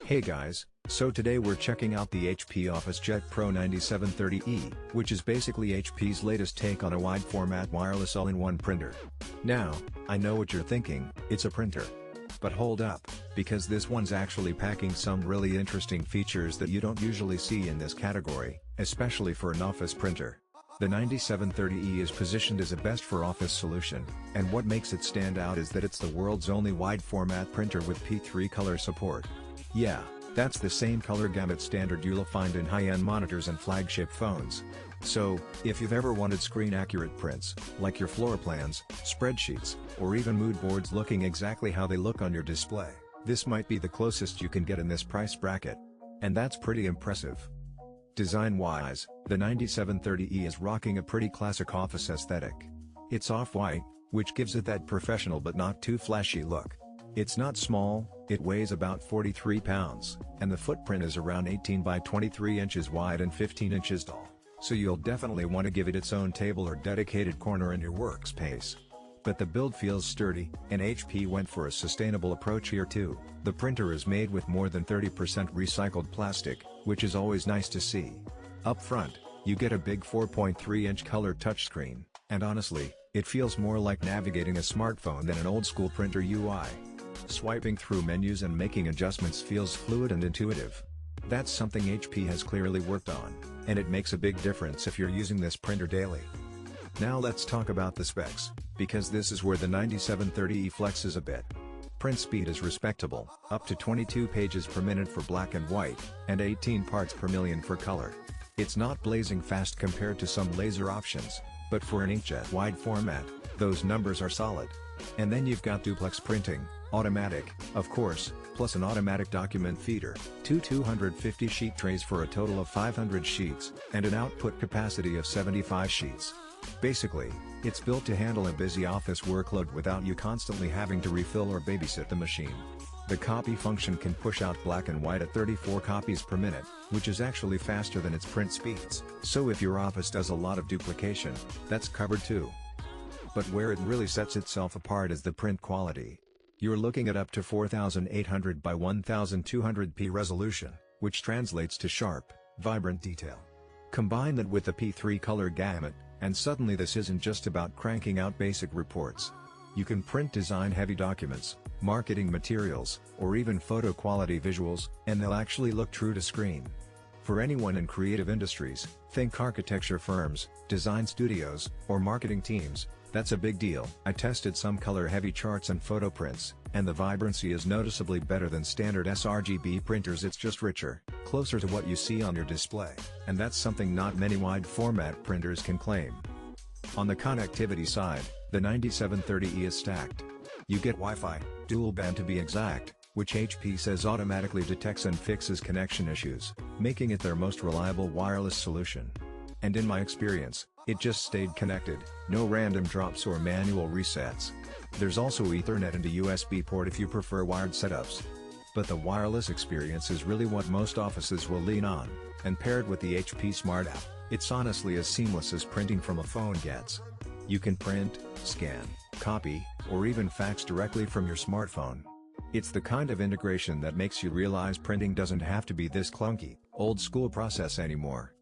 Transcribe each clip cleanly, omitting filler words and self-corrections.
Hey guys, so today we're checking out the HP OfficeJet Pro 9730E, which is basically HP's latest take on a wide format wireless all-in-one printer. Now, I know what you're thinking, it's a printer. But hold up, because this one's actually packing some really interesting features that you don't usually see in this category, especially for an office printer. The 9730E is positioned as a best for office solution, and what makes it stand out is that it's the world's only wide format printer with P3 color support. Yeah, that's the same color gamut standard you'll find in high-end monitors and flagship phones. So, if you've ever wanted screen-accurate prints, like your floor plans, spreadsheets, or even mood boards looking exactly how they look on your display, this might be the closest you can get in this price bracket. And that's pretty impressive. Design-wise, the 9730E is rocking a pretty classic office aesthetic. It's off-white, which gives it that professional but not too flashy look. It's not small, it weighs about 43 pounds, and the footprint is around 18 by 23 inches wide and 15 inches tall, so you'll definitely want to give it its own table or dedicated corner in your workspace. But the build feels sturdy, and HP went for a sustainable approach here too. The printer is made with more than 30% recycled plastic, which is always nice to see. Up front, you get a big 4.3-inch color touchscreen, and honestly, it feels more like navigating a smartphone than an old-school printer UI. Swiping through menus and making adjustments feels fluid and intuitive. That's something HP has clearly worked on, and it makes a big difference if you're using this printer daily. Now let's talk about the specs, because this is where the 9730E flexes a bit. Print speed is respectable, up to 22 pages per minute for black and white, and 18 parts per million for color. It's not blazing fast compared to some laser options, but for an inkjet wide format, those numbers are solid. And then you've got duplex printing, automatic, of course, plus an automatic document feeder, two 250 sheet trays for a total of 500 sheets, and an output capacity of 75 sheets. Basically, it's built to handle a busy office workload without you constantly having to refill or babysit the machine. The copy function can push out black and white at 34 copies per minute, which is actually faster than its print speeds, so if your office does a lot of duplication, that's covered too. But where it really sets itself apart is the print quality. You're looking at up to 4800 by 1200p resolution, which translates to sharp, vibrant detail. Combine that with the P3 color gamut, and suddenly this isn't just about cranking out basic reports. You can print design-heavy documents, marketing materials, or even photo-quality visuals, and they'll actually look true to screen. For anyone in creative industries, think architecture firms, design studios, or marketing teams, that's a big deal. I tested some color-heavy charts and photo prints, and the vibrancy is noticeably better than standard sRGB printers. It's just richer, closer to what you see on your display, and that's something not many wide-format printers can claim. On the connectivity side, the 9730E is stacked. You get Wi-Fi, dual band to be exact, which HP says automatically detects and fixes connection issues, making it their most reliable wireless solution. And in my experience, it just stayed connected, no random drops or manual resets. There's also Ethernet and a USB port if you prefer wired setups. But the wireless experience is really what most offices will lean on, and paired with the HP Smart app, it's honestly as seamless as printing from a phone gets. You can print, scan, copy, or even fax directly from your smartphone. It's the kind of integration that makes you realize printing doesn't have to be this clunky, old-school process anymore.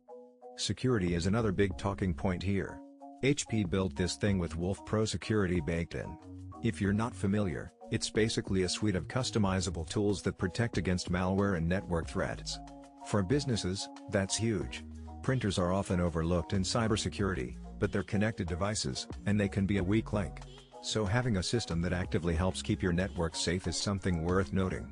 Security is another big talking point here. HP built this thing with Wolf Pro security baked in. If you're not familiar, it's basically a suite of customizable tools that protect against malware and network threats. For businesses, that's huge. Printers are often overlooked in cybersecurity, but they're connected devices, and they can be a weak link. So having a system that actively helps keep your network safe is something worth noting.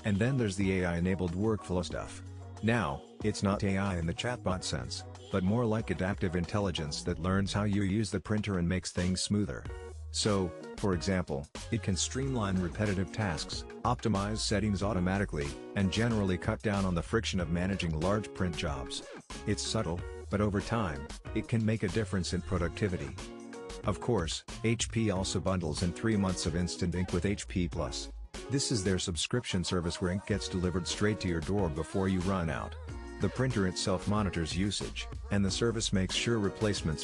And then there's the AI-enabled workflow stuff. Now, it's not AI in the chatbot sense, but more like adaptive intelligence that learns how you use the printer and makes things smoother. So, for example, it can streamline repetitive tasks, optimize settings automatically, and generally cut down on the friction of managing large print jobs. It's subtle, but over time, it can make a difference in productivity. Of course, HP also bundles in 3 months of instant ink with HP Plus. This is their subscription service where ink gets delivered straight to your door before you run out. The printer itself monitors usage, and the service makes sure replacements